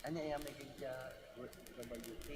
Ano yung maging siya WT?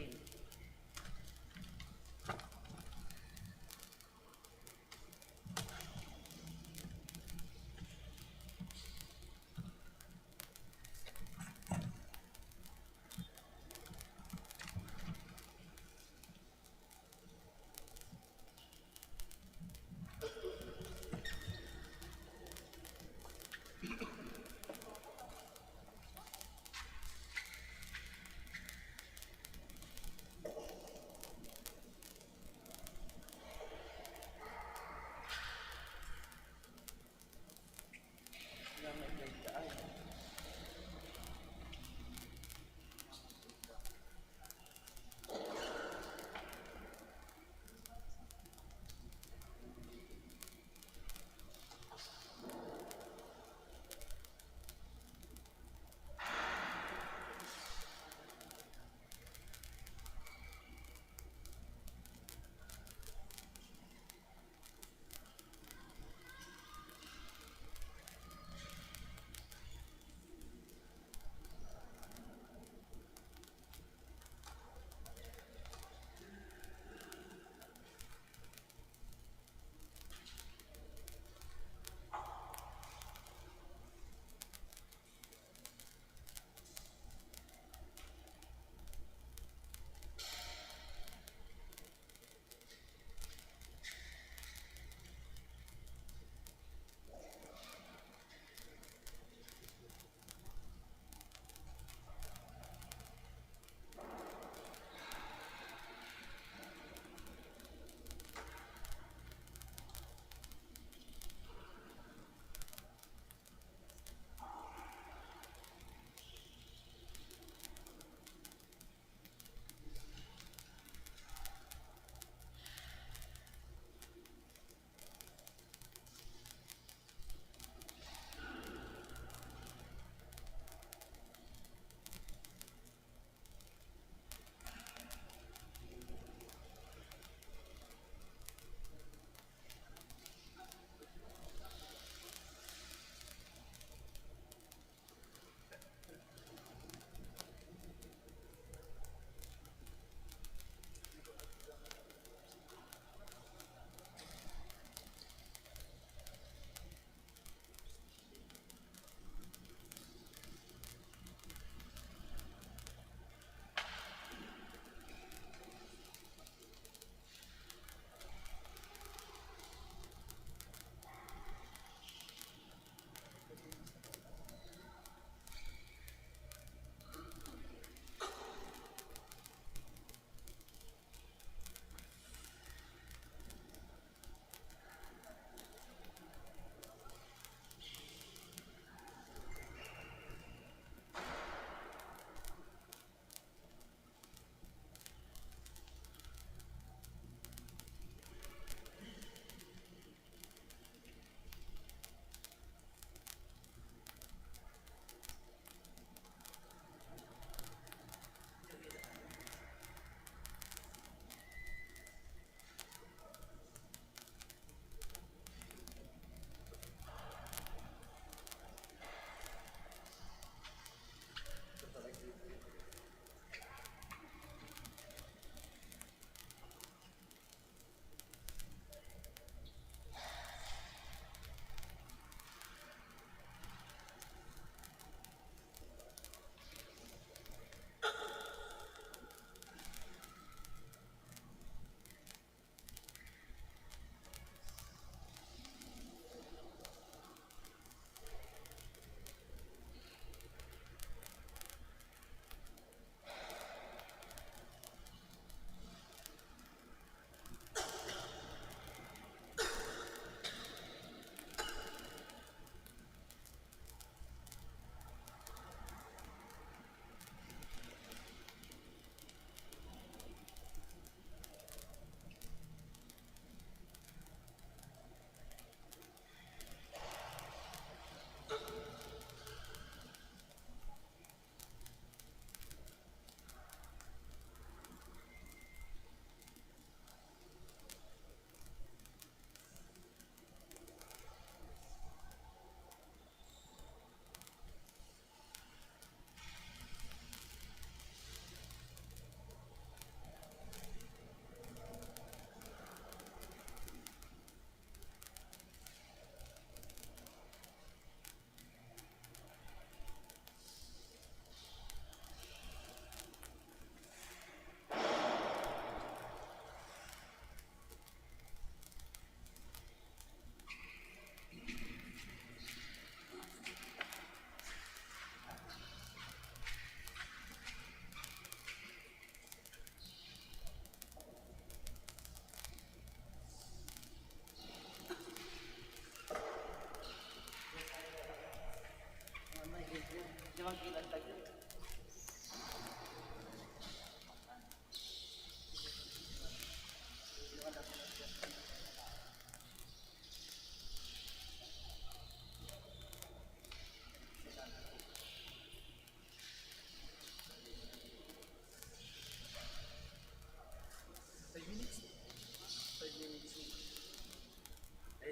Ay,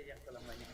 yan ko lang man yan.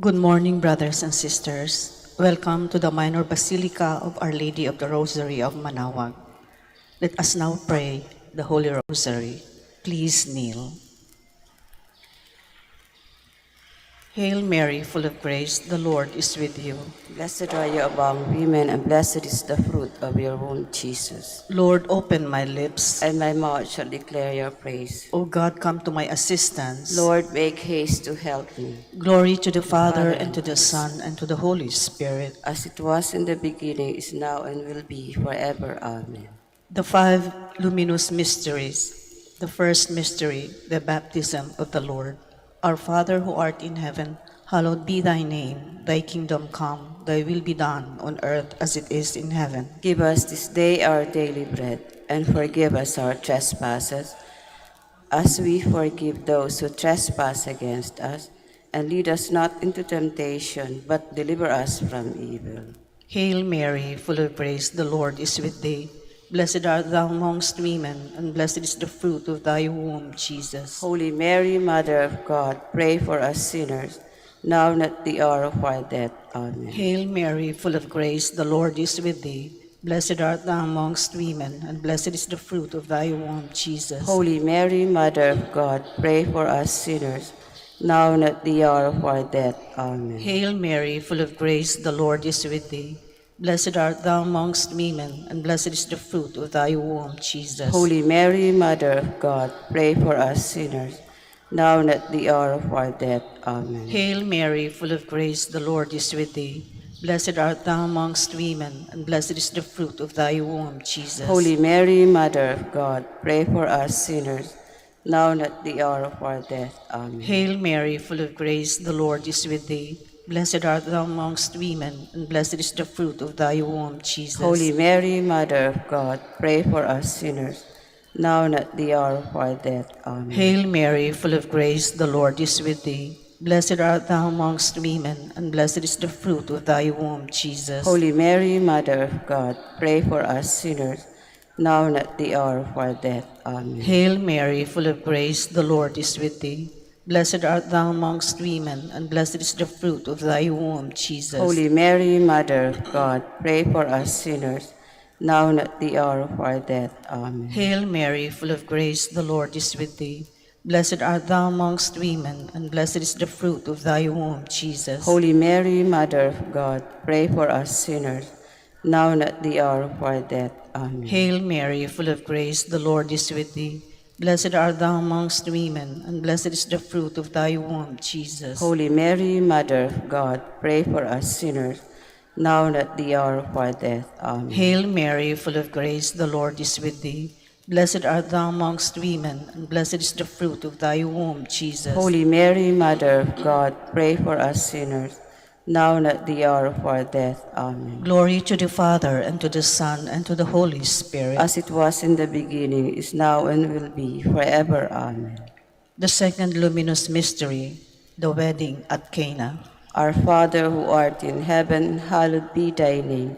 Good morning, brothers and sisters. Welcome to the Minor Basilica of Our Lady of the Rosary of Manaoag. Let us now pray the Holy Rosary. Please kneel. Hail Mary, full of grace, the Lord is with you. Blessed are you among women, and blessed is the fruit of your womb, Jesus. Lord, open my lips. And my mouth shall declare your praise. O God, come to my assistance. Lord, make haste to help me. Glory to the Father, and to the Son, and to the Holy Spirit. As it was in the beginning, is now, and will be forever. Amen. The five luminous mysteries. The first mystery, the baptism of the Lord. Our Father who art in heaven, hallowed be thy name. Thy kingdom come, thy will be done on earth as it is in heaven. Give us this day our daily bread, and forgive us our trespasses, as we forgive those who trespass against us. And lead us not into temptation, but deliver us from evil. Hail Mary, full of grace, the Lord is with thee. Blessed art thou amongst women, and blessed is the fruit of thy womb, Jesus. Holy Mary, Mother of God, pray for us sinners, now and at the hour of our death. Amen. Hail Mary, full of grace, the Lord is with thee. Blessed art thou amongst women, and blessed is the fruit of thy womb, Jesus. Holy Mary, Mother of God, pray for us sinners, now and at the hour of our death. Amen. Hail Mary, full of grace, the Lord is with thee. Blessed art thou amongst women, and blessed is the fruit of thy womb, Jesus. Holy Mary, Mother of God, pray for us sinners, now and at the hour of our death. Amen. Hail Mary, full of grace, the Lord is with thee. Blessed art thou amongst women, and blessed is the fruit of thy womb, Jesus. Holy Mary, Mother of God, pray for us sinners, now and at the hour of our death. Amen. Hail Mary, full of grace, the Lord is with thee. Blessed art thou amongst women, and blessed is the fruit of thy womb, Jesus. Holy Mary, Mother of God, pray for us sinners, now and at the hour of our death. Amen. Hail Mary, full of grace, the Lord is with thee. Blessed art thou amongst women, and blessed is the fruit of thy womb, Jesus. Holy Mary, Mother of God, pray for us sinners, now and at the hour of our death. Amen. Hail Mary, full of grace, the Lord is with thee. Blessed art thou amongst women, and blessed is the fruit of thy womb, Jesus. Holy Mary, Mother of God, pray for us sinners, now and at the hour of our death. Amen. Hail Mary, full of grace, the Lord is with thee. Blessed art thou amongst women, and blessed is the fruit of thy womb, Jesus. Holy Mary, Mother of God, pray for us sinners, now and at the hour of our death. Amen. Hail Mary, full of grace, the Lord is with thee. Blessed art thou amongst women, and blessed is the fruit of thy womb, Jesus. Holy Mary, Mother of God, pray for us sinners, now and at the hour of our death. Amen. Hail Mary, full of grace, the Lord is with thee. Blessed art thou amongst women, and blessed is the fruit of thy womb, Jesus. Holy Mary, Mother of God, pray for us sinners, now and at the hour of our death. Amen. Glory to the Father, and to the Son, and to the Holy Spirit. As it was in the beginning, is now, and will be, forever. Amen. The second luminous mystery, the wedding at Cana. Our Father who art in heaven, hallowed be thy name.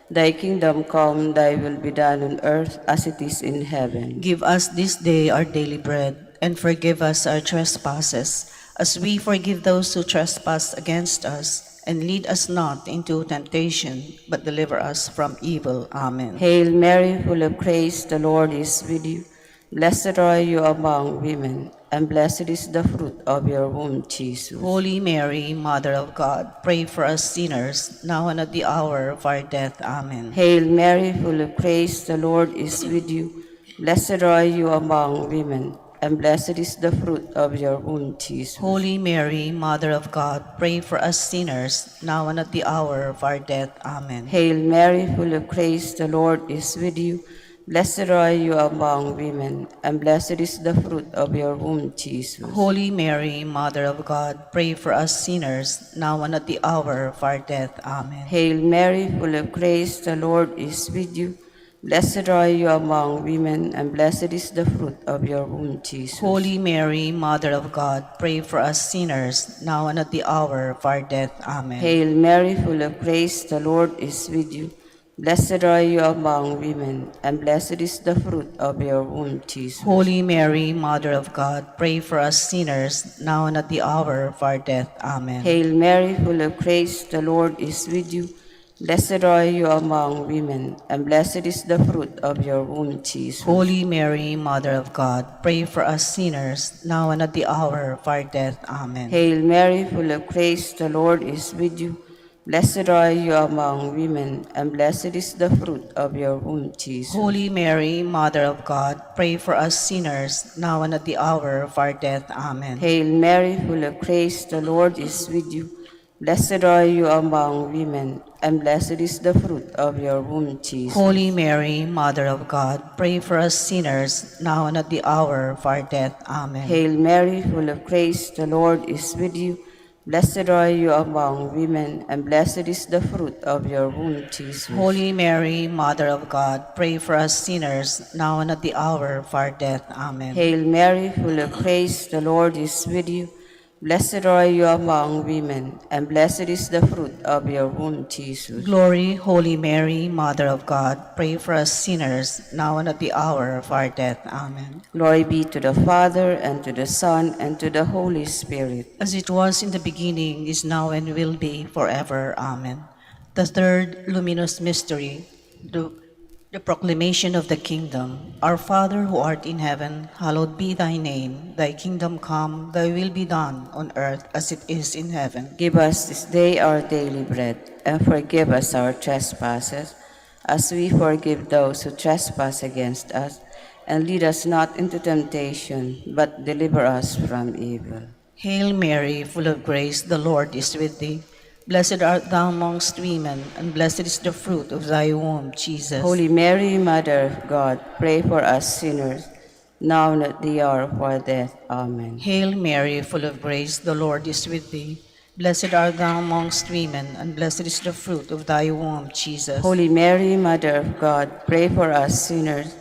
Thy kingdom come, thy will be done on earth as it is in heaven. Give us this day our daily bread, and forgive us our trespasses, as we forgive those who trespass against us. And lead us not into temptation, but deliver us from evil. Amen. Hail Mary, full of grace, the Lord is with you. Blessed are you among women, and blessed is the fruit of your womb, Jesus. Holy Mary, Mother of God, pray for us sinners, now and at the hour of our death. Amen. Hail Mary, full of grace, the Lord is with you. Blessed are you among women, and blessed is the fruit of your womb, Jesus. Holy Mary, Mother of God, pray for us sinners, now and at the hour of our death. Amen. Hail Mary, full of grace, the Lord is with you. Blessed are you among women, and blessed is the fruit of your womb, Jesus. Holy Mary, Mother of God, pray for us sinners, now and at the hour of our death. Amen. Hail Mary, full of grace, the Lord is with you. Blessed are you among women, and blessed is the fruit of your womb, Jesus. Holy Mary, Mother of God, pray for us sinners, now and at the hour of our death. Amen. Hail Mary, full of grace, the Lord is with you. Blessed are you among women, and blessed is the fruit of your womb, Jesus. Holy Mary, Mother of God, pray for us sinners, now and at the hour of our death. Amen. Hail Mary, full of grace, the Lord is with you. Blessed are you among women, and blessed is the fruit of your womb, Jesus. Holy Mary, Mother of God, pray for us sinners, now and at the hour of our death. Amen. Hail Mary, full of grace, the Lord is with you. Blessed are you among women, and blessed is the fruit of your womb, Jesus. Holy Mary, Mother of God, pray for us sinners, now and at the hour of our death. Amen. Hail Mary, full of grace, the Lord is with you. Blessed are you among women, and blessed is the fruit of your womb, Jesus. Holy Mary, Mother of God, pray for us sinners, now and at the hour of our death. Amen. Hail Mary, full of grace, the Lord is with you. Blessed are you among women, and blessed is the fruit of your womb, Jesus. Holy Mary, Mother of God, pray for us sinners, now and at the hour of our death. Amen. Hail Mary, full of grace, the Lord is with you. Blessed are you among women, and blessed is the fruit of your womb, Jesus. Glory, Holy Mary, Mother of God, pray for us sinners, now and at the hour of our death. Amen. Glory be to the Father, and to the Son, and to the Holy Spirit. As it was in the beginning, is now, and will be forever. Amen. The third luminous mystery, the proclamation of the kingdom. Our Father who art in heaven, hallowed be thy name. Thy kingdom come, thy will be done on earth as it is in heaven. Give us this day our daily bread, and forgive us our trespasses, as we forgive those who trespass against us. And lead us not into temptation, but deliver us from evil. Hail Mary, full of grace, the Lord is with thee. Blessed art thou amongst women, and blessed is the fruit of thy womb, Jesus. Holy Mary, Mother of God, pray for us sinners, now and at the hour of our death. Amen. Hail Mary, full of grace, the Lord is with thee. Blessed art thou amongst women, and blessed is the fruit of thy womb, Jesus. Holy Mary, Mother of God, pray for us sinners,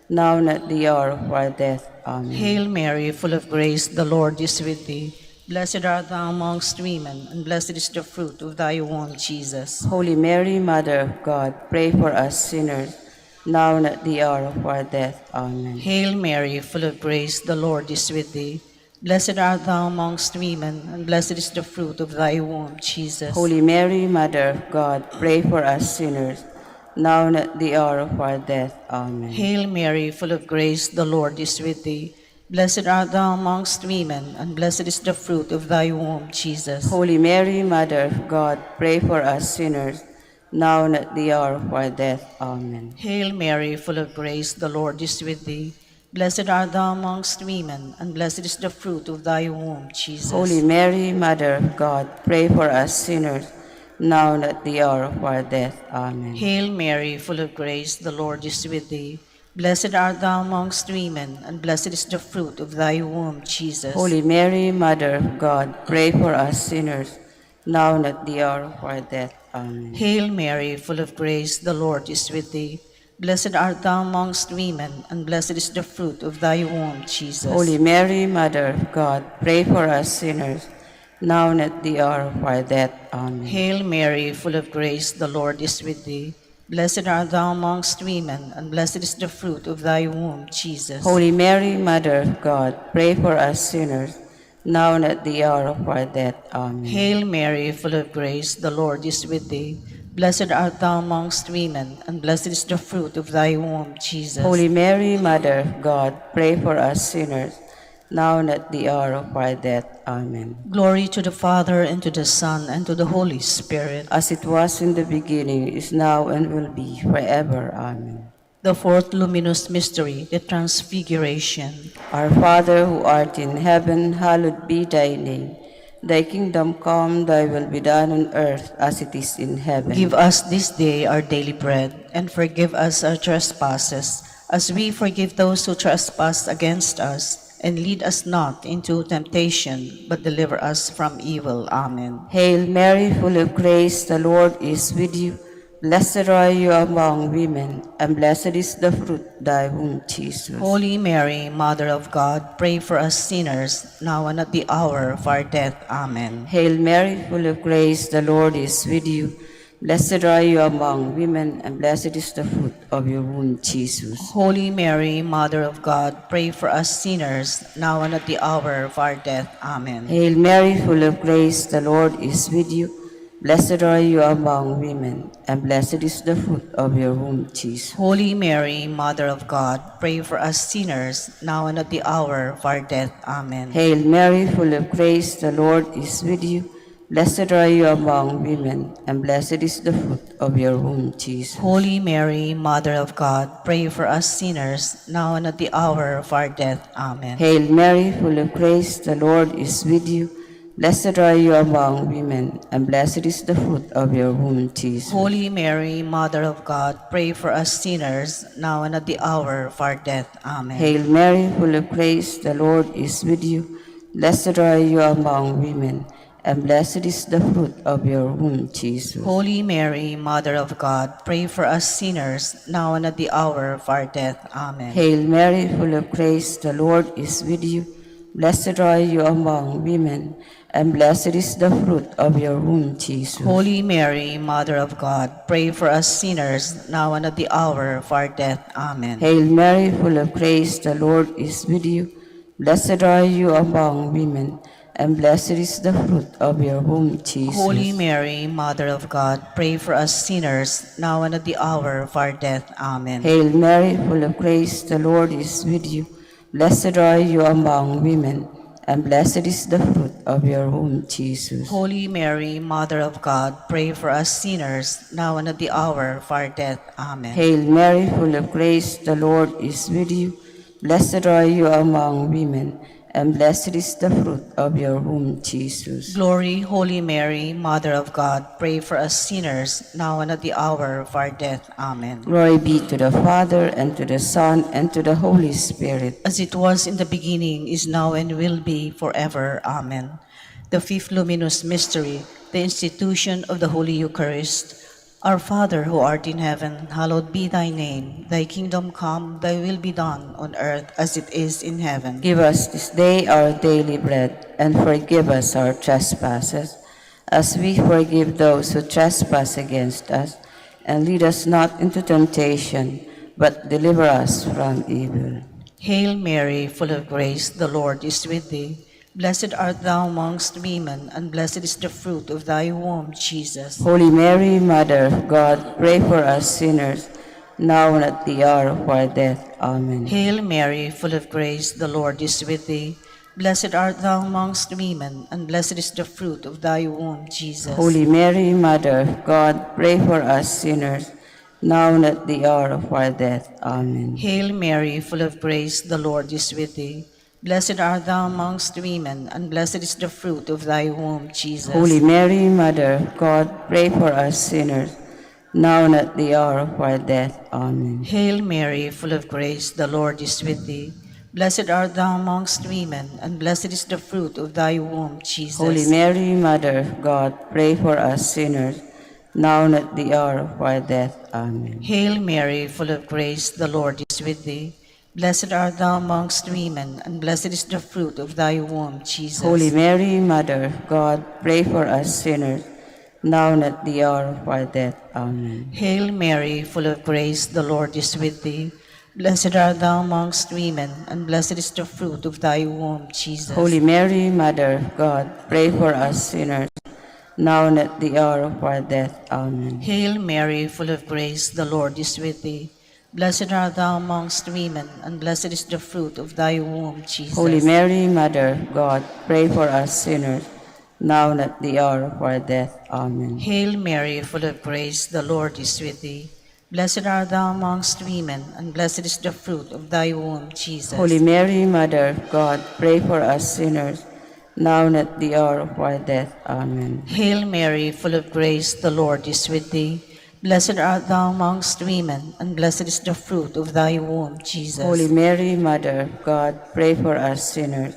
now and at the hour of our death. Amen. Hail Mary, full of grace, the Lord is with thee. Blessed art thou amongst women, and blessed is the fruit of thy womb, Jesus. Holy Mary, Mother of God, pray for us sinners, now and at the hour of our death. Amen. Hail Mary, full of grace, the Lord is with thee. Blessed art thou amongst women, and blessed is the fruit of thy womb, Jesus. Holy Mary, Mother of God, pray for us sinners, now and at the hour of our death. Amen. Hail Mary, full of grace, the Lord is with thee. Blessed art thou amongst women, and blessed is the fruit of thy womb, Jesus. Holy Mary, Mother of God, pray for us sinners, now and at the hour of our death. Amen. Hail Mary, full of grace, the Lord is with thee. Blessed art thou amongst women, and blessed is the fruit of thy womb, Jesus. Holy Mary, Mother of God, pray for us sinners, now and at the hour of our death. Amen. Hail Mary, full of grace, the Lord is with thee. Blessed art thou amongst women, and blessed is the fruit of thy womb, Jesus. Holy Mary, Mother of God, pray for us sinners, now and at the hour of our death. Amen. Hail Mary, full of grace, the Lord is with thee. Blessed art thou amongst women, and blessed is the fruit of thy womb, Jesus. Holy Mary, Mother of God, pray for us sinners, now and at the hour of our death. Amen. Hail Mary, full of grace, the Lord is with thee. Blessed art thou amongst women, and blessed is the fruit of thy womb, Jesus. Holy Mary, Mother of God, pray for us sinners, now and at the hour of our death. Amen. Hail Mary, full of grace, the Lord is with thee. Blessed art thou amongst women, and blessed is the fruit of thy womb, Jesus. Holy Mary, Mother of God, pray for us sinners, now and at the hour of our death. Amen. Glory to the Father, and to the Son, and to the Holy Spirit. As it was in the beginning, is now, and will be forever. Amen. The fourth luminous mystery, the Transfiguration. Our Father who art in heaven, hallowed be thy name. Thy kingdom come, thy will be done on earth as it is in heaven. Give us this day our daily bread, and forgive us our trespasses, as we forgive those who trespass against us. And lead us not into temptation, but deliver us from evil. Amen. Hail Mary, full of grace, the Lord is with you. Blessed are you among women, and blessed is the fruit of thy womb, Jesus. Holy Mary, Mother of God, pray for us sinners, now and at the hour of our death. Amen. Hail Mary, full of grace, the Lord is with you. Blessed are you among women, and blessed is the fruit of your womb, Jesus. Holy Mary, Mother of God, pray for us sinners, now and at the hour of our death. Amen. Hail Mary, full of grace, the Lord is with you. Blessed are you among women, and blessed is the fruit of your womb, Jesus. Holy Mary, Mother of God, pray for us sinners, now and at the hour of our death. Amen. Hail Mary, full of grace, the Lord is with you. Blessed are you among women, and blessed is the fruit of your womb, Jesus. Holy Mary, Mother of God, pray for us sinners, now and at the hour of our death. Amen. Hail Mary, full of grace, the Lord is with you. Blessed are you among women, and blessed is the fruit of your womb, Jesus. Holy Mary, Mother of God, pray for us sinners, now and at the hour of our death. Amen. Hail Mary, full of grace, the Lord is with you. Blessed are you among women, and blessed is the fruit of your womb, Jesus. Holy Mary, Mother of God, pray for us sinners, now and at the hour of our death. Amen. Hail Mary, full of grace, the Lord is with you. Blessed are you among women, and blessed is the fruit of your womb, Jesus. Holy Mary, Mother of God, pray for us sinners, now and at the hour of our death. Amen. Hail Mary, full of grace, the Lord is with you. Blessed are you among women, and blessed is the fruit of your womb, Jesus. Holy Mary, Mother of God, pray for us sinners, now and at the hour of our death. Amen. Hail Mary, full of grace, the Lord is with you. Blessed are you among women, and blessed is the fruit of your womb, Jesus. Holy Mary, Mother of God, pray for us sinners, now and at the hour of our death. Amen. Hail Mary, full of grace, the Lord is with you. Blessed are you among women, and blessed is the fruit of your womb, Jesus. Glory, Holy Mary, Mother of God, pray for us sinners, now and at the hour of our death. Amen. Glory be to the Father, and to the Son, and to the Holy Spirit. As it was in the beginning, is now, and will be forever. Amen. The fifth luminous mystery, the institution of the Holy Eucharist. Our Father, who art in heaven, hallowed be thy name. Thy kingdom come, thy will be done on earth as it is in heaven. Give us this day our daily bread, and forgive us our trespasses, as we forgive those who trespass against us. And lead us not into temptation, but deliver us from evil. Hail Mary, full of grace, the Lord is with thee. Blessed art thou amongst women, and blessed is the fruit of thy womb, Jesus. Holy Mary, Mother of God, pray for us sinners, now and at the hour of our death. Amen. Hail Mary, full of grace, the Lord is with thee. Blessed art thou amongst women, and blessed is the fruit of thy womb, Jesus. Holy Mary, Mother of God, pray for us sinners, now and at the hour of our death. Amen. Hail Mary, full of grace, the Lord is with thee. Blessed art thou amongst women, and blessed is the fruit of thy womb, Jesus. Holy Mary, Mother of God, pray for us sinners, now and at the hour of our death. Amen. Hail Mary, full of grace, the Lord is with thee. Blessed art thou amongst women, and blessed is the fruit of thy womb, Jesus. Holy Mary, Mother of God, pray for us sinners, now and at the hour of our death. Amen. Hail Mary, full of grace, the Lord is with thee. Blessed art thou amongst women, and blessed is the fruit of thy womb, Jesus. Holy Mary, Mother of God, pray for us sinners, now and at the hour of our death. Amen. Hail Mary, full of grace, the Lord is with thee. Blessed art thou amongst women, and blessed is the fruit of thy womb, Jesus. Holy Mary, Mother of God, pray for us sinners, now and at the hour of our death. Amen. Hail Mary, full of grace, the Lord is with thee. Blessed art thou amongst women, and blessed is the fruit of thy womb, Jesus. Holy Mary, Mother of God, pray for us sinners, now and at the hour of our death. Amen. Hail Mary, full of grace, the Lord is with thee. Blessed art thou amongst women, and blessed is the fruit of thy womb, Jesus. Holy Mary, Mother of God, pray for us sinners, now and at the hour of our death. Amen. Hail Mary, full of grace, the Lord is with thee. Blessed art thou amongst women, and blessed is the fruit of thy womb, Jesus. Holy Mary, Mother of God, pray for us sinners,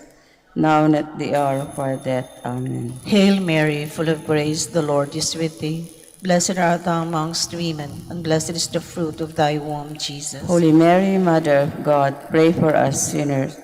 now and at the hour of our death. Amen. Hail Mary, full of grace, the Lord is with thee. Blessed art thou amongst women, and blessed is the fruit of thy womb, Jesus. Holy Mary, Mother of God, pray for us sinners,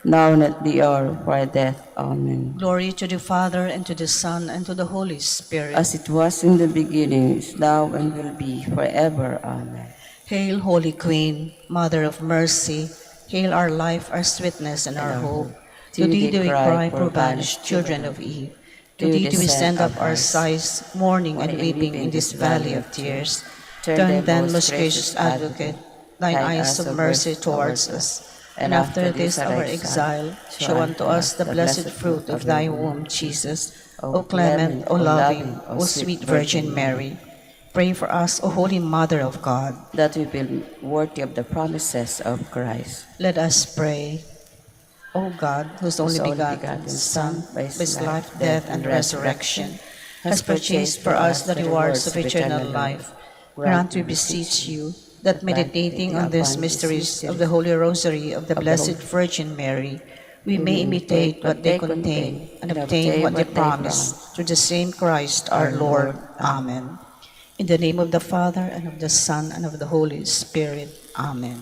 now and at the hour of our death. Amen. Glory to the Father, and to the Son, and to the Holy Spirit. As it was in the beginning, is now, and will be forever. Amen. Hail, Holy Queen, Mother of Mercy. Hail our life, our sweetness, and our hope. To thee do we cry, poor banished children of Eve. To thee do we send up our sighs, mourning and weeping in this valley of tears. Turn then, most gracious Advocate, thine eyes of mercy towards us, and after this our exile, show unto us the blessed fruit of thy womb, Jesus. O clement, O loving, O sweet Virgin Mary, pray for us, O Holy Mother of God, that we be worthy of the promises of Christ. Let us pray. O God, whose only begotten Son, by his life, death, and resurrection, has purchased for us the rewards of eternal life, grant, we beseech you, that meditating on these mysteries of the Holy Rosary of the Blessed Virgin Mary, we may imitate what they contain and obtain what they promise, through the same Christ our Lord. Amen. In the name of the Father, and of the Son, and of the Holy Spirit. Amen.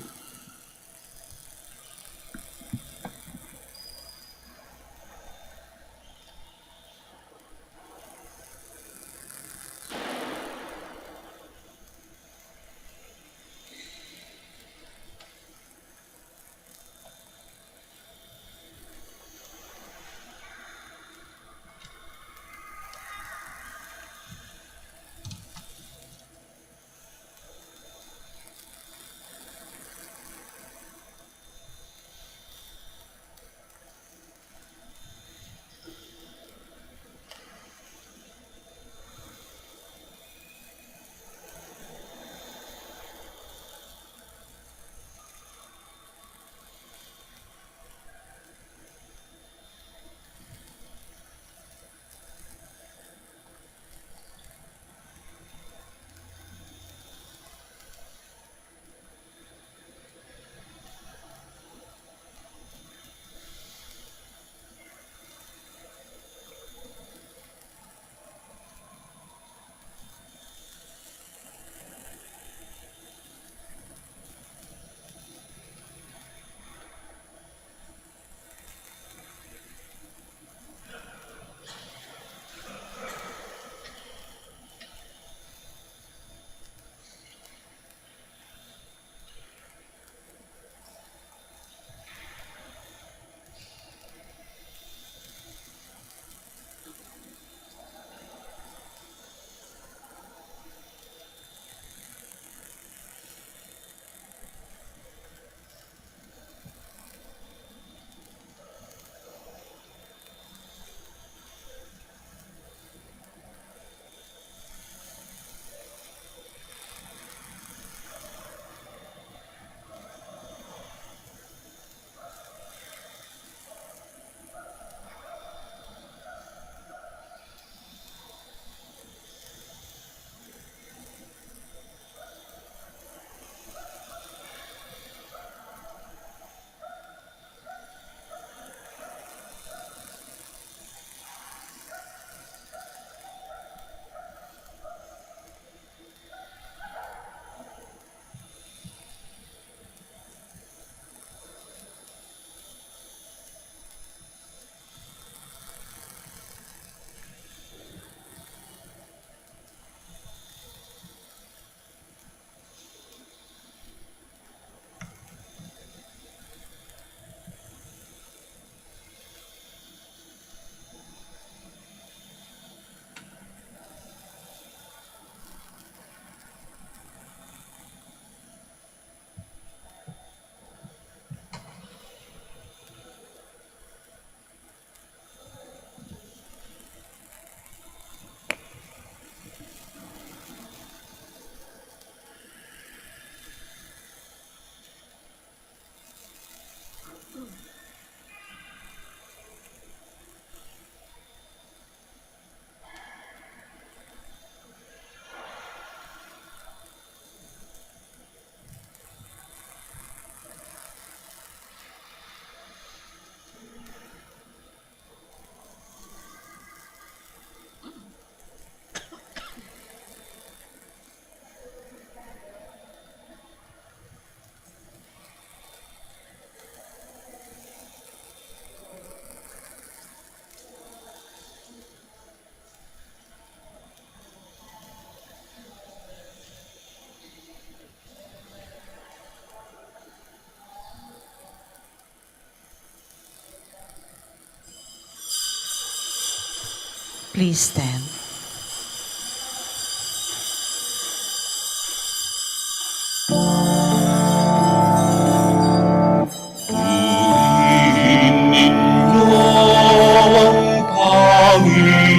Please stand.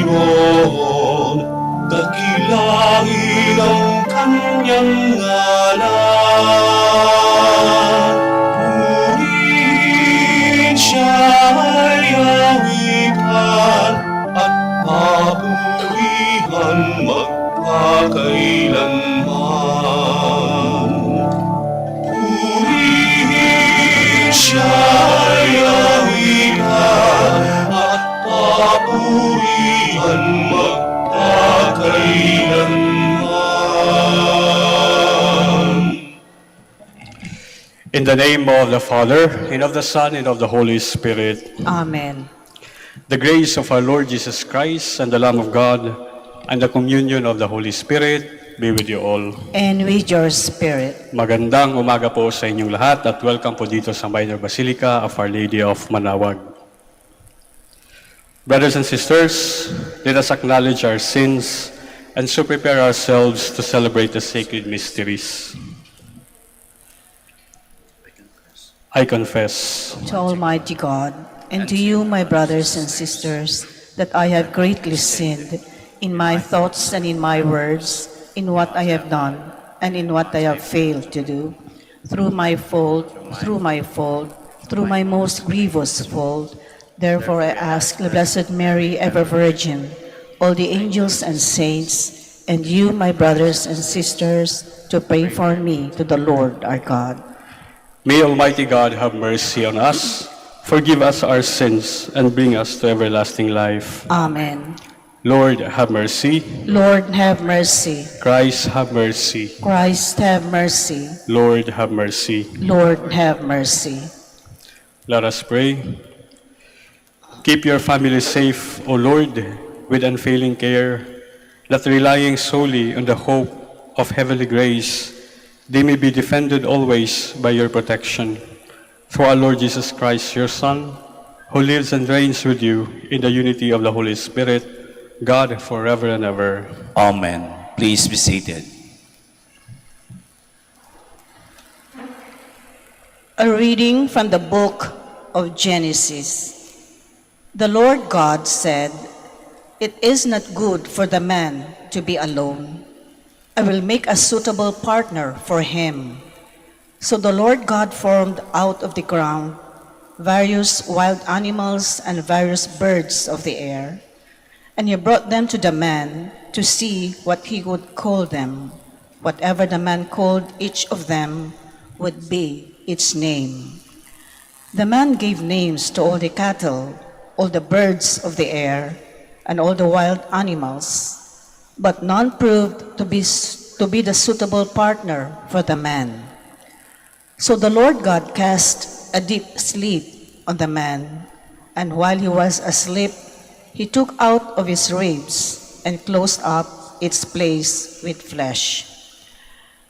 Panginoon, dakilangin ang kanyang ngalan. Purihin siya'y awitan at papurihan magpakailanman. Purihin siya'y awitan at papurihan magpakailanman. In the name of the Father, and of the Son, and of the Holy Spirit. Amen. The grace of our Lord Jesus Christ, and the Lamb of God, and the communion of the Holy Spirit be with you all. And with your spirit. Magandang umaga po sa inyong lahat at welcome po dito sa Minor Basilica of Our Lady of Manaoag. Brothers and sisters, let us acknowledge our sins and so prepare ourselves to celebrate the sacred mysteries. I confess To Almighty God, and to you, my brothers and sisters, that I have greatly sinned in my thoughts and in my words, in what I have done and in what I have failed to do, through my most grievous fault. Therefore I ask the Blessed Mary, ever Virgin, all the angels and saints, and you, my brothers and sisters, to pray for me to the Lord our God. May Almighty God have mercy on us, forgive us our sins, and bring us to everlasting life. Amen. Lord, have mercy. Lord, have mercy. Christ, have mercy. Christ, have mercy. Lord, have mercy. Lord, have mercy. Let us pray. Keep your family safe, O Lord, with unfailing care, that relying solely on the hope of heavenly grace, they may be defended always by your protection. Through our Lord Jesus Christ, your Son, who lives and reigns with you in the unity of the Holy Spirit, God forever and ever. Amen. Please be seated. A reading from the book of Genesis. The Lord God said, "It is not good for the man to be alone. I will make a suitable partner for him." So the Lord God formed out of the ground various wild animals and various birds of the air, and he brought them to the man to see what he would call them. Whatever the man called each of them would be its name. The man gave names to all the cattle, all the birds of the air, and all the wild animals, but none proved to be the suitable partner for the man. So the Lord God cast a deep sleep on the man, and while he was asleep, he took out of his ribs and closed up its place with flesh.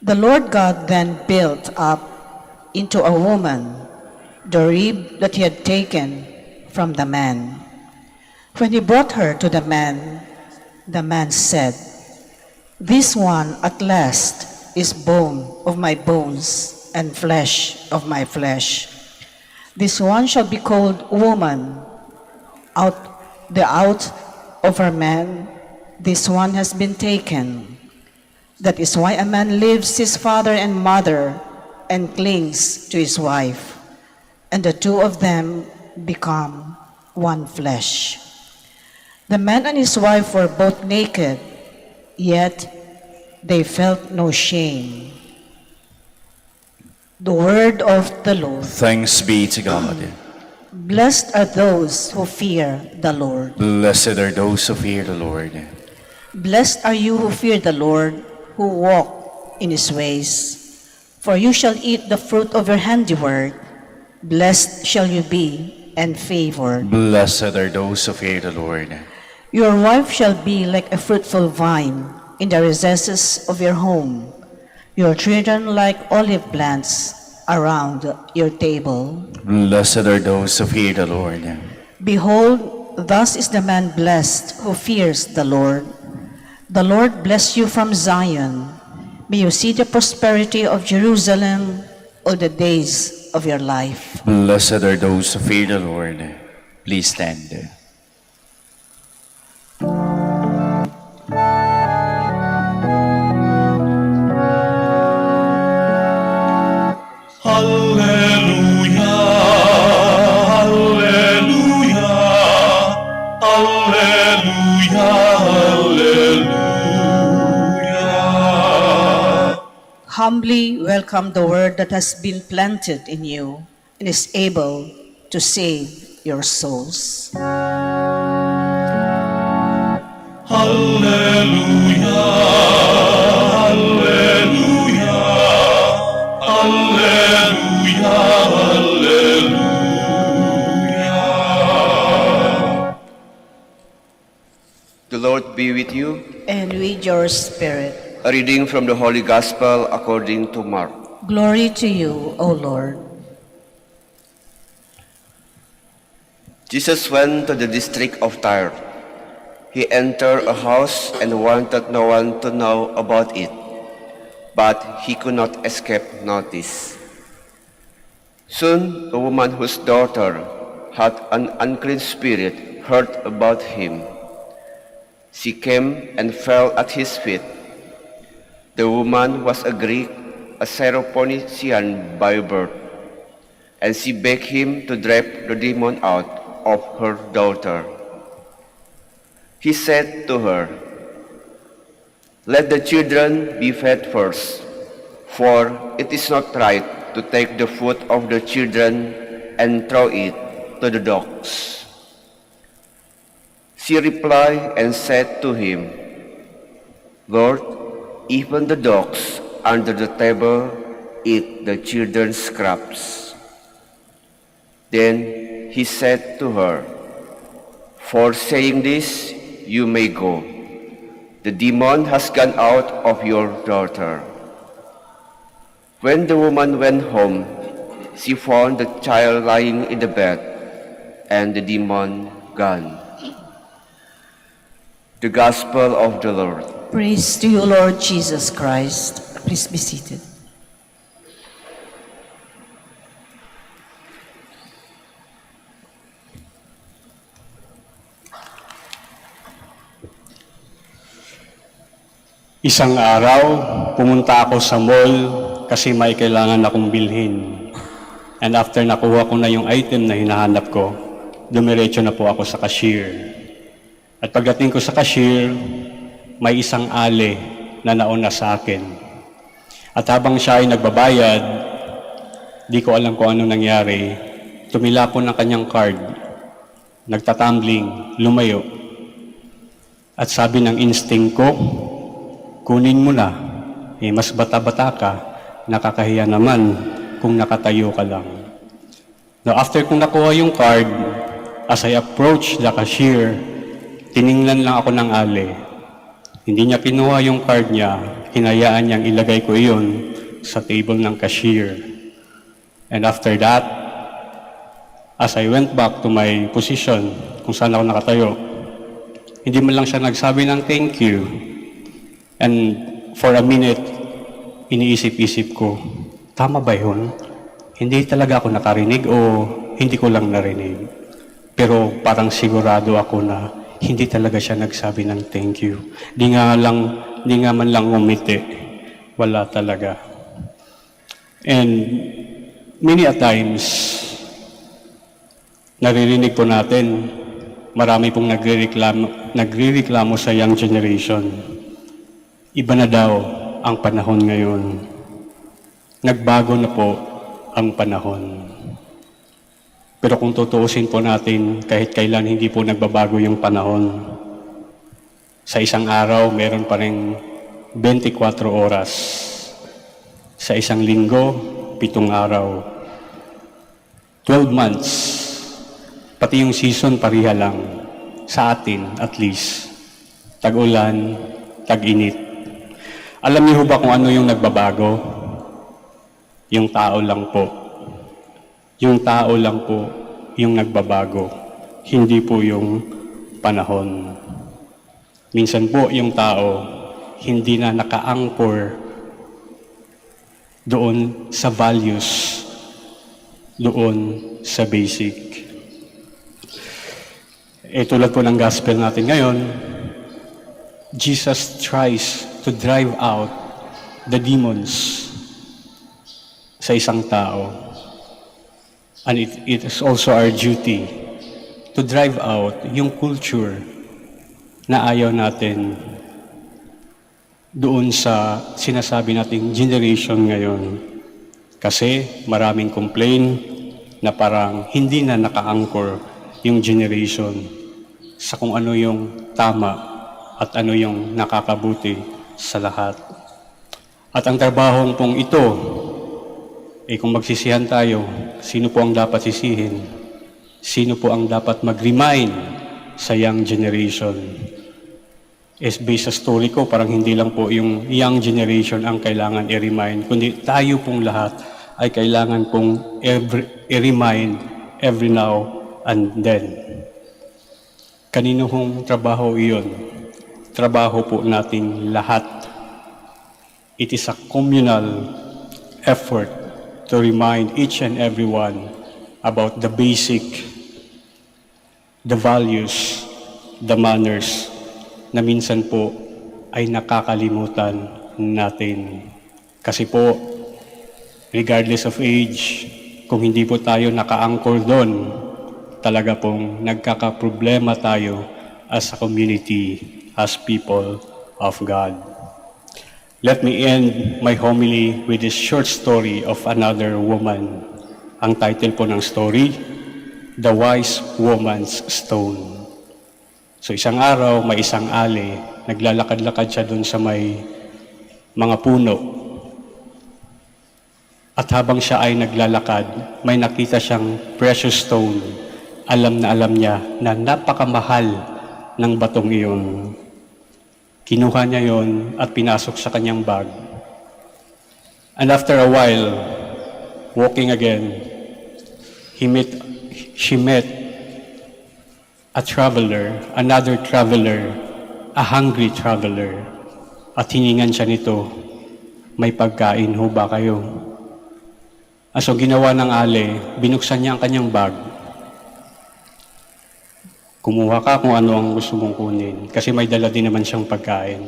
The Lord God then built up into a woman the rib that he had taken from the man. When he brought her to the man said, "This one at last is bone of my bones and flesh of my flesh. This one shall be called woman. Out of her man, this one has been taken. That is why a man leaves his father and mother and clings to his wife, and the two of them become one flesh." The man and his wife were both naked, yet they felt no shame. The word of the Lord. Thanks be to God. Blessed are those who fear the Lord. Blessed are those who fear the Lord. Blessed are you who fear the Lord, who walk in his ways. For you shall eat the fruit of your handiwork. Blessed shall you be and favored. Blessed are those who fear the Lord. Your wife shall be like a fruitful vine in the recesses of your home, your children like olive plants around your table. Blessed are those who fear the Lord. Behold, thus is the man blessed who fears the Lord. The Lord bless you from Zion. May you see the prosperity of Jerusalem all the days of your life. Blessed are those who fear the Lord. Please stand. Alleluia, alleluia, alleluia, alleluia. Humbly welcome the word that has been planted in you and is able to save your souls. Alleluia, alleluia, alleluia, alleluia. The Lord be with you. And with your spirit. A reading from the Holy Gospel according to Mark. Glory to you, O Lord. Jesus went to the district of Tyre. He entered a house and wanted no one to know about it, but he could not escape notice. Soon, a woman whose daughter had an unclean spirit heard about him. She came and fell at his feet. The woman was a Greek, a Syrophoenician by birth, and she begged him to drive the demon out of her daughter. He said to her, "Let the children be fed first, for it is not right to take the food of the children and throw it to the dogs." She replied and said to him, "Lord, even the dogs under the table eat the children's scraps." Then he said to her, "For saying this, you may go. The demon has gone out of your daughter." When the woman went home, she found the child lying in the bed and the demon gone. The Gospel of the Lord. Praise to you, Lord Jesus Christ. Please be seated. Isang araw, pumunta ako sa mall kasi may kailangan akong bilhin. And after nakuha ko na yung item na hinahanap ko, dumiretso na po ako sa cashier. At pagdating ko sa cashier, may isang ale na nauna sa akin. At habang siya ay nagbabayad, di ko alam kung ano nangyari, tumilapon ng kanyang card, nagtatumbling, lumayo. At sabi ng instinct ko, kunin mo na, mas bata-bata ka, nakakahiya naman kung nakatayo ka lang. Now after kong nakuha yung card, as I approached the cashier, tiningnan lang ako ng ale. Hindi niya kinuha yung card niya, hinayaan niyang ilagay ko iyon sa table ng cashier. And after that, as I went back to my position, kung saan ako nakatayo, hindi man lang siya nagsabi ng thank you. And for a minute, iniisip-isip ko, tama ba yun? Hindi talaga ako nakarinig o hindi ko lang narinig. Pero parang sigurado ako na hindi talaga siya nagsabi ng thank you. Di nga man lang umiti. Wala talaga. And many a times, naririnig po natin, marami pong nagrereklamo sa young generation. Iba na daw ang panahon ngayon. Nagbago na po ang panahon. Pero kung tutuusin po natin, kahit kailan hindi po nagbabago yung panahon. Sa isang araw, meron pa rin 24 oras. Sa isang linggo, 7 araw. 12 months. Pati yung season pariha lang. Sa atin, at least. Tag-ulan, tag-init. Alam niyo ba kung ano yung nagbabago? Yung tao lang po. Yung tao lang po yung nagbabago. hindi po yung panahon. Minsan po yung tao hindi na naka-anchor doon sa values, doon sa basic. Tulad po ng gospel natin ngayon, Jesus tries to drive out the demons sa isang tao. And it is also our duty to drive out yung culture na ayaw natin doon sa sinasabi nating generation ngayon. Kasi maraming complain na parang hindi na naka-anchor yung generation sa kung ano yung tama at ano yung nakakabuti sa lahat. At ang trabahong pong ito, kung magsisihan tayo, sino po ang dapat sisihin? Sino po ang dapat mag-remind sa young generation? Based sa story ko, parang hindi lang po yung young generation ang kailangan i-remind, kundi tayo pong lahat ay kailangan pong i-remind every now and then. Kanino hong trabaho iyon? Trabaho po nating lahat. It is a communal effort to remind each and everyone about the basic, the values, the manners na minsan po ay nakakalimutan natin. Kasi po, regardless of age, kung hindi po tayo naka-anchor doon, talaga pong nagkakaproblema tayo as a community, as people of God. Let me end my homily with this short story of another woman. Ang title po ng story, The Wise Woman's Stone. So isang araw, may isang ali, naglalakad-lakad siya doon sa may mga puno. At habang siya ay naglalakad, may nakita siyang precious stone. Alam niya na napakamahal ng batong iyon. Kinuha niya yon at pinasok sa kanyang bag. And after a while, walking again, she met a traveler, another traveler, a hungry traveler. At hiningan siya nito, may pagkain ho ba kayo? So ginawa ng ali, binuksan niya ang kanyang bag. Kumuha ka kung ano ang gusto mong kunin, kasi may dala din naman siyang pagkain.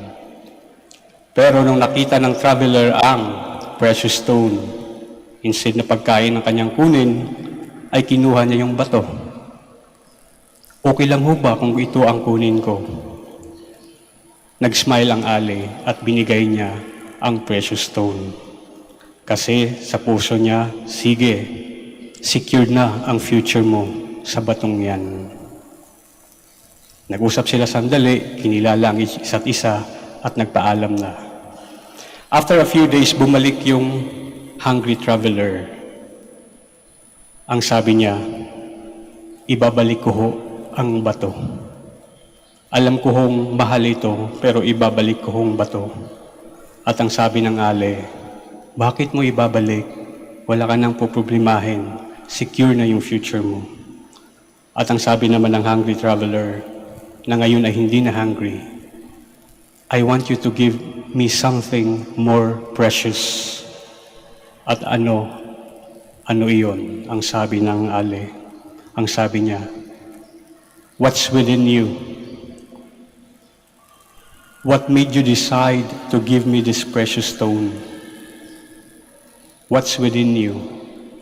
Pero nung nakita ng traveler ang precious stone, instead na pagkain ng kanyang kunin, ay kinuha niya yung bato. Okay lang ho ba kung ito ang kunin ko? Nag-smile ang ali at binigay niya ang precious stone. Kasi sa puso niya, sige, secured na ang future mo sa batong yan. Nag-usap sila sandali, kinilala ang isa't isa at nagpaalam na. After a few days, bumalik yung hungry traveler. Ang sabi niya, ibabalik ko ho ang bato. Alam ko hong mahal ito, pero ibabalik ko hong bato. At ang sabi ng ali, bakit mo ibabalik? Wala ka nang poproblemahin. Secure na yung future mo. At ang sabi naman ng hungry traveler, na ngayon ay hindi na hungry, I want you to give me something more precious. At ano iyon? Ang sabi ng ali. Ang sabi niya, what's within you? What made you decide to give me this precious stone? What's within you?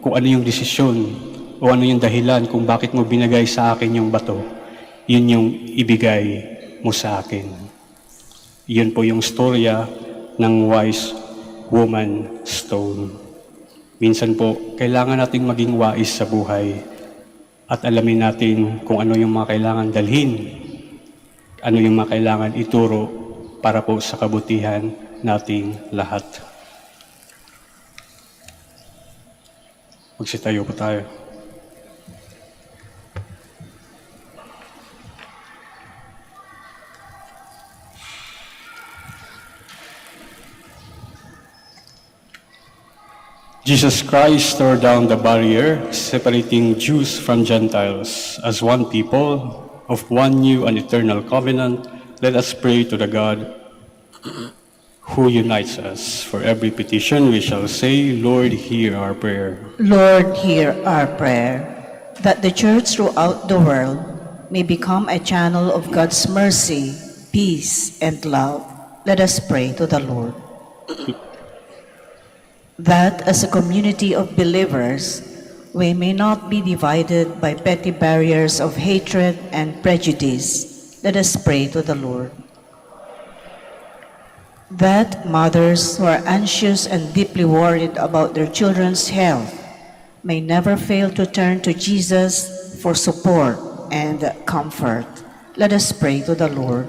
Kung ano yung desisyon o ano yung dahilan kung bakit mo binigay sa akin yung bato, yun yung ibigay mo sa akin. Yun po yung storya ng wise woman stone. Minsan po, kailangan nating maging wais sa buhay at alamin natin kung ano yung mga kailangan dalhin, ano yung mga kailangan ituro para po sa kabutihan nating lahat. Magsitayo po tayo. Jesus Christ tore down the barrier separating Jews from Gentiles. As one people of one new and eternal covenant, let us pray to the God who unites us. For every petition we shall say, Lord, hear our prayer. Lord, hear our prayer, that the Church throughout the world may become a channel of God's mercy, peace, and love. Let us pray to the Lord. That as a community of believers, we may not be divided by petty barriers of hatred and prejudice. Let us pray to the Lord. That mothers who are anxious and deeply worried about their children's health may never fail to turn to Jesus for support and comfort. Let us pray to the Lord.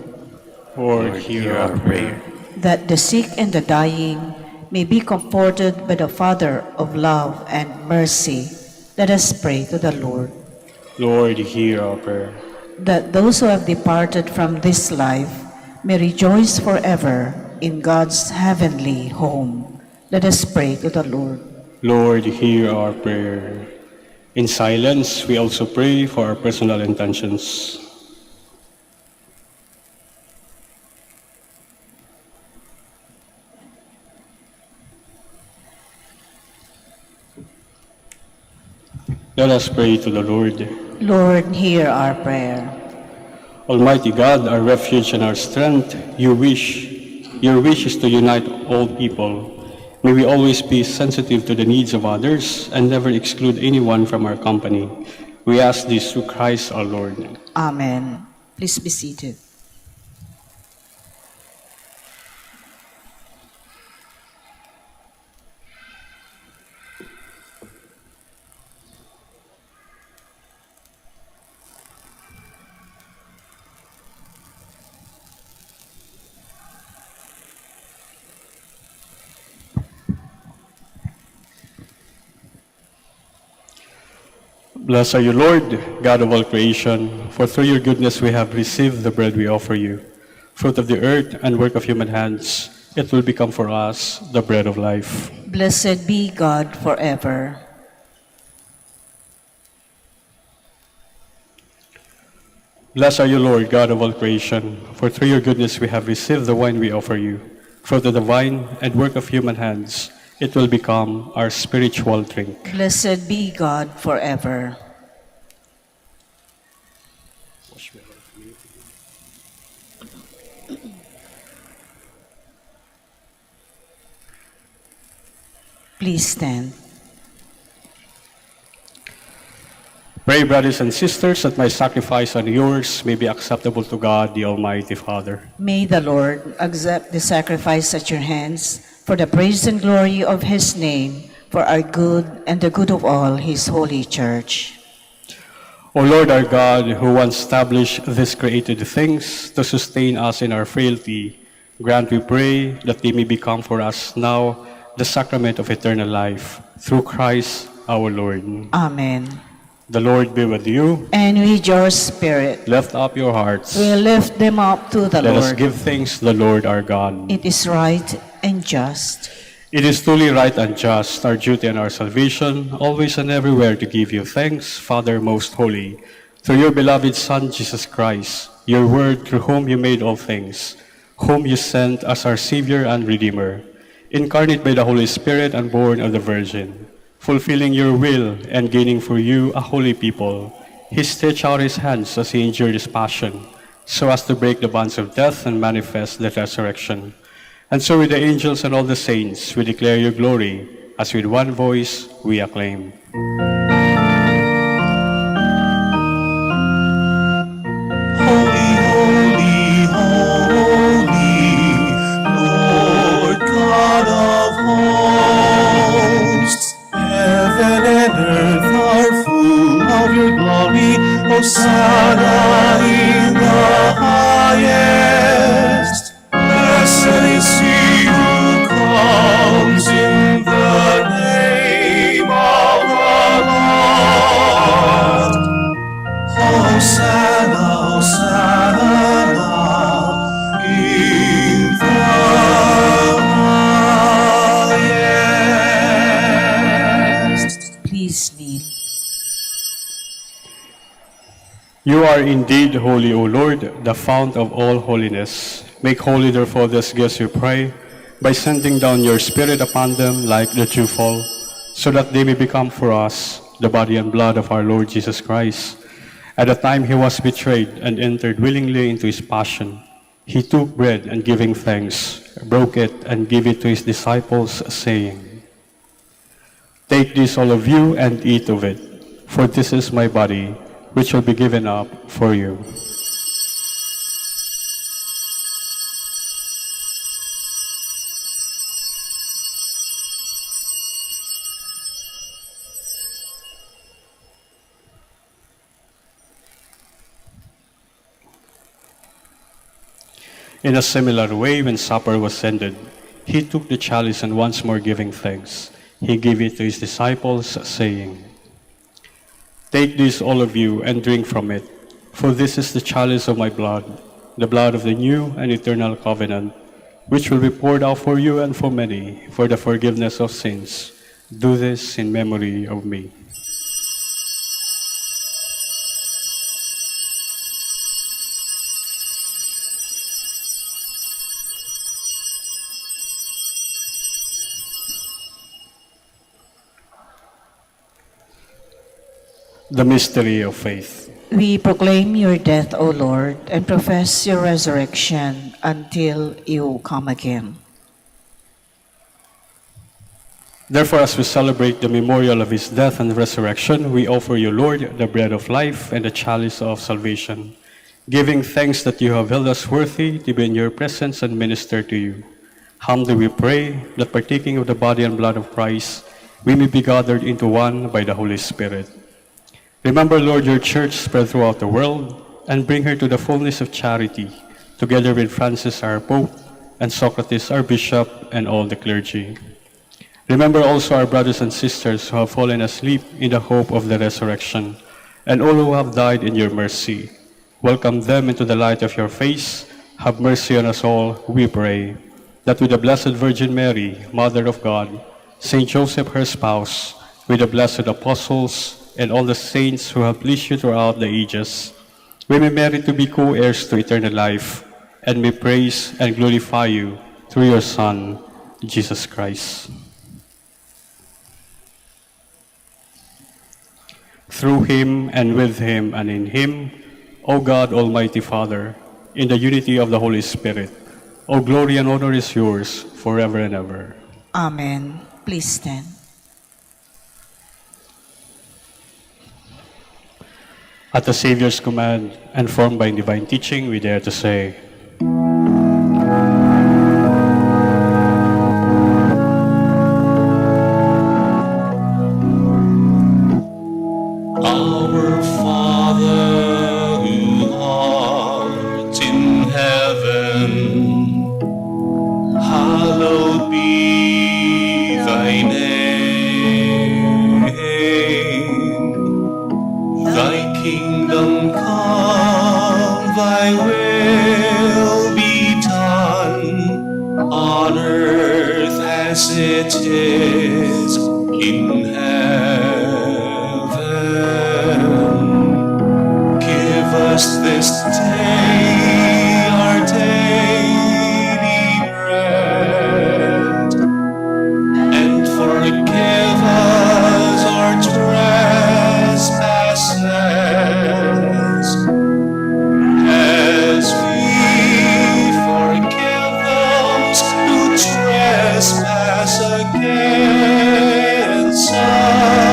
Lord, hear our prayer. That the sick and the dying may be comforted by the Father of love and mercy. Let us pray to the Lord. Lord, hear our prayer. That those who have departed from this life may rejoice forever in God's heavenly home. Let us pray to the Lord. Lord, hear our prayer. In silence, we also pray for our personal intentions. Let us pray to the Lord. Lord, hear our prayer. Almighty God, our refuge and our strength, your wish is to unite all people. May we always be sensitive to the needs of others and never exclude anyone from our company. We ask this through Christ our Lord. Amen. Please be seated. Blessed are you, Lord, God of all creation, for through your goodness we have received the bread we offer you, fruit of the earth and work of human hands. It will become for us the bread of life. Blessed be God forever. Blessed are you, Lord, God of all creation, for through your goodness we have received the wine we offer you, fruit of the vine and work of human hands. It will become our spiritual drink. Blessed be God forever. Please stand. Pray, brothers and sisters, that my sacrifice and yours may be acceptable to God, the Almighty Father. May the Lord accept the sacrifice at your hands for the praise and glory of his name, for our good and the good of all his holy church. O Lord our God, who once established these created things to sustain us in our frailty, grant, we pray, that they may become for us now the sacrament of eternal life, through Christ our Lord. Amen. The Lord be with you. And with your spirit, Lift up your hearts. we lift them up to the Let us Lord. give thanks to the Lord our God. It is right and just. It is truly right and just, our duty and our salvation, always and everywhere to give you thanks, Father most holy, through your beloved Son, Jesus Christ, your word through whom you made all things, whom you sent as our Savior and Redeemer, incarnate by the Holy Spirit and born of the Virgin, fulfilling your will and gaining for you a holy people. He stretched out his hands as he endured his passion, so as to break the bonds of death and manifest the resurrection. And so with the angels and all the saints, we declare your glory, as with one voice we acclaim. Holy, holy, holy, Lord God of hosts. Heaven and earth are full of your glory. Hosanna in the highest. Blessed is he who comes in the name of the Lord. Hosanna, Hosanna in the highest. You are indeed holy, O Lord, the fount of all holiness. Make holy therefore these gifts, we pray, by sending down your Spirit upon them like the dewfall, so that they may become for us the body and blood of our Lord Jesus Christ. At the time he was betrayed and entered willingly into his passion, he took bread and giving thanks, broke it and gave it to his disciples, saying, "Take this, all of you, and eat of it, for this is my body, which will be given up for you." In a similar way, when supper was ended, he took the chalice and once more giving thanks, he gave it to his disciples, saying, "Take this, all of you, and drink from it, for this is the chalice of my blood, the blood of the new and eternal covenant, which will be poured out for you and for many for the forgiveness of sins. Do this in memory of me." The mystery of faith. We proclaim your death, O Lord, and profess your resurrection until you come again. Therefore, as we celebrate the memorial of his death and resurrection, we offer you, Lord, the bread of life and the chalice of salvation, giving thanks that you have held us worthy to be in your presence and minister to you. Humbly we pray that partaking of the body and blood of Christ, we may be gathered into one by the Holy Spirit. Remember, Lord, your church spread throughout the world, and bring her to the fullness of charity, together with Francis our Pope, and Socrates our Bishop, and all the clergy. Remember also our brothers and sisters who have fallen asleep in the hope of the resurrection, and all who have died in your mercy. Welcome them into the light of your face. Have mercy on us all, we pray, that with the Blessed Virgin Mary, Mother of God, Saint Joseph her spouse, with the blessed apostles, and all the saints who have pleased you throughout the ages, we may merit to be co-heirs to eternal life, and may praise and glorify you through your Son, Jesus Christ. Through him, and with him, and in him, O God, Almighty Father, in the unity of the Holy Spirit, all glory and honor is yours forever and ever. Amen. Please stand. At the Savior's command, and formed by divine teaching, we dare to say, Our Father who art in heaven, hallowed be thy name. Thy kingdom come, thy will be done, on earth as it is in heaven. Give us this day our daily bread, and forgive us our trespasses, as we forgive those who trespass against us.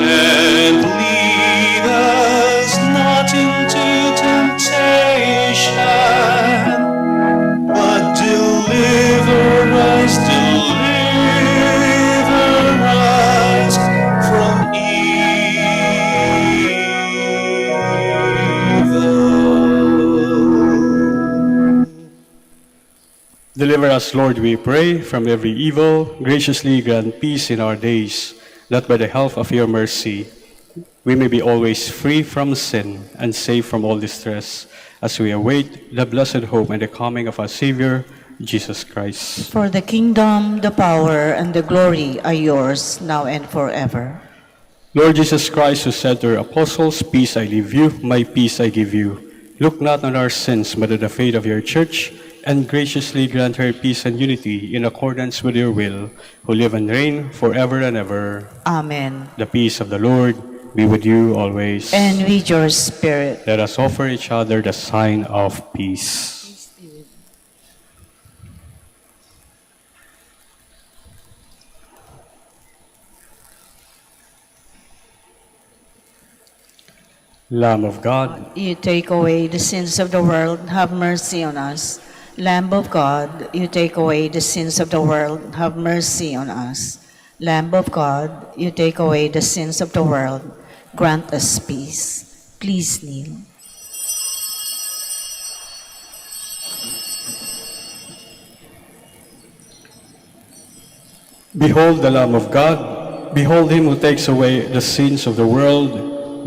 And lead us not into temptation, but deliver us from evil. Deliver us, Lord, we pray, from every evil. Graciously grant peace in our days, that by the help of your mercy we may be always free from sin and safe from all distress, as we await the blessed hope and the coming of our Savior, Jesus Christ. For the kingdom, the power, and the glory are yours, now and forever. Lord Jesus Christ, who said to your apostles, "Peace I leave you, my peace I give you," look not on our sins, but on the faith of your church, and graciously grant her peace and unity in accordance with your will, who live and reign forever and ever. Amen. The peace of the Lord be with you always. And with your spirit. Let us offer each other the sign of peace. Lamb of God, You take away the sins of the world, have mercy on us. Lamb of God, you take away the sins of the world, have mercy on us. Lamb of God, you take away the sins of the world, grant us peace. Please kneel. behold the Lamb of God. Behold him who takes away the sins of the world.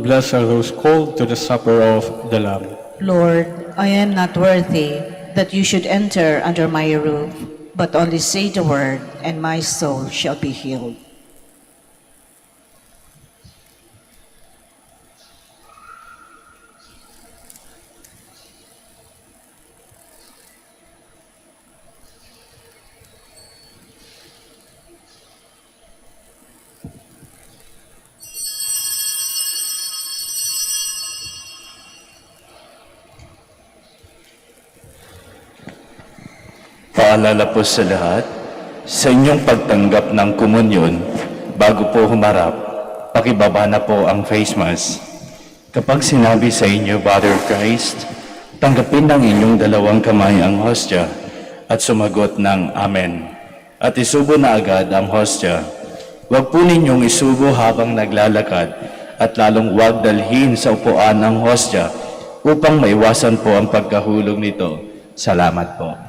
Blessed are those called to the supper of the Lamb. Lord, I am not worthy that you should enter under my roof, but only say the word, and my soul shall be healed. Paalala po sa lahat, sa inyong pagtanggap ng komunyon, bago po humarap, pakibaba na po ang face mask. Kapag sinabi sa inyo, Father Christ, tanggapin ng inyong dalawang kamay ang hostya at sumagot ng Amen. At isubo na agad ang hostya. Huwag po ninyong isubo habang naglalakad at lalong huwag dalhin sa upuan ang hostya upang maiwasan po ang pagkahulog nito. Salamat po.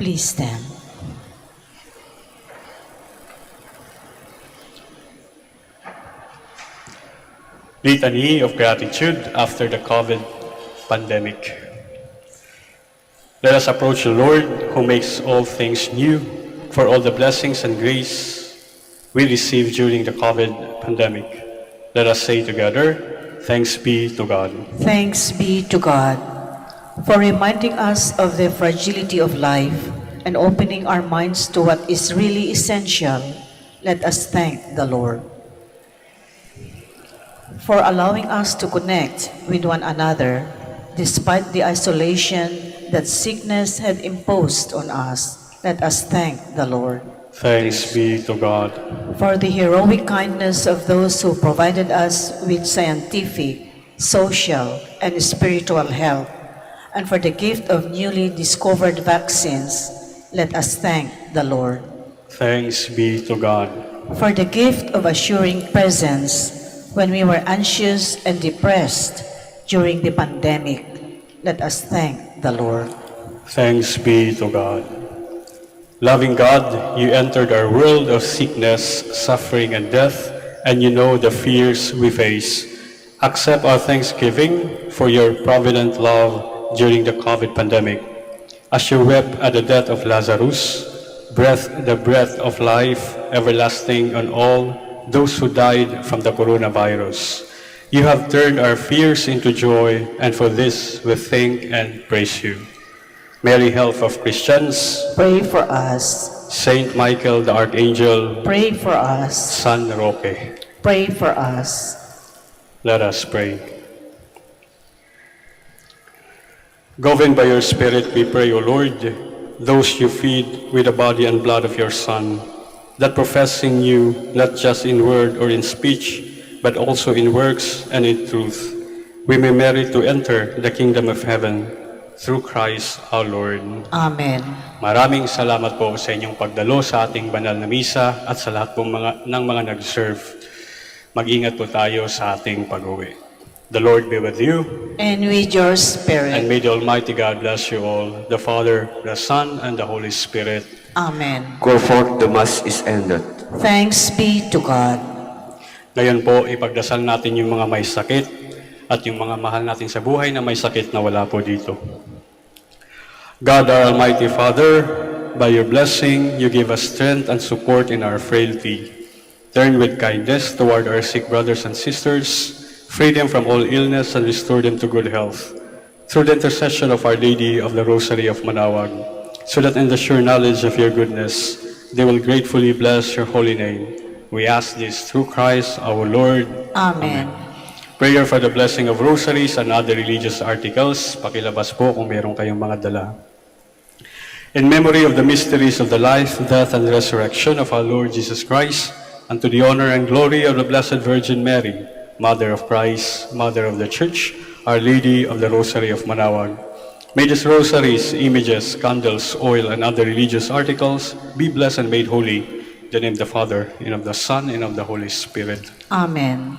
Please stand. Litany of Gratitude after the COVID pandemic. Let us approach the Lord who makes all things new for all the blessings and grace we received during the COVID pandemic. Let us say together, thanks be to God. Thanks be to God for reminding us of the fragility of life and opening our minds to what is really essential. Let us thank the Lord. For allowing us to connect with one another despite the isolation that sickness had imposed on us. Let us thank the Lord. Thanks be to God. For the heroic kindness of those who provided us with scientific, social, and spiritual help, and for the gift of newly discovered vaccines, let us thank the Lord. Thanks be to God. For the gift of assuring presence when we were anxious and depressed during the pandemic, let us thank the Lord. Thanks be to God. Loving God, you entered our world of sickness, suffering, and death, and you know the fears we face. Accept our thanksgiving for your provident love during the COVID pandemic. As you wept at the death of Lazarus, breathe the breath of life everlasting on all those who died from the coronavirus. You have turned our fears into joy, and for this we thank and praise you. Mary, Health of Christians, Pray for us. Saint Michael the Archangel, Pray for us. San Roque. Pray for us. Let us pray. Governed by your Spirit, we pray, O Lord, those you feed with the body and blood of your Son, that professing you not just in word or in speech, but also in works and in truth, we may merit to enter the kingdom of heaven through Christ our Lord. Amen. Maraming salamat po sa inyong pagdalo sa ating banal na misa at sa lahat pong ng mga nag-serve. Mag-ingat po tayo sa ating pag-uwi. The Lord be with you, And with your spirit. and may the Almighty God bless you all, the Father, the Son, and the Holy Spirit. Amen. Go forth, the Mass is ended. Thanks be to God. Ngayon po, ipagdasal natin yung mga may sakit at yung mga mahal natin sa buhay na may sakit na wala po dito. God, our Almighty Father, by your blessing, you give us strength and support in our frailty. Turn with kindness toward our sick brothers and sisters, free them from all illness and restore them to good health. Through the intercession of Our Lady of the Rosary of Manaoag, so that in the sure knowledge of your goodness, they will gratefully bless your holy name. We ask this through Christ our Lord. Amen. Prayer for the blessing of rosaries and other religious articles. Pakilabas po kung meron kayong mga dala. In memory of the mysteries of the life, death, and resurrection of our Lord Jesus Christ, and to the honor and glory of the Blessed Virgin Mary, Mother of Christ, Mother of the Church, Our Lady of the Rosary of Manaoag. May these rosaries, images, candles, oil, and other religious articles be blessed and made holy. In the name of the Father, and of the Son, and of the Holy Spirit. Amen.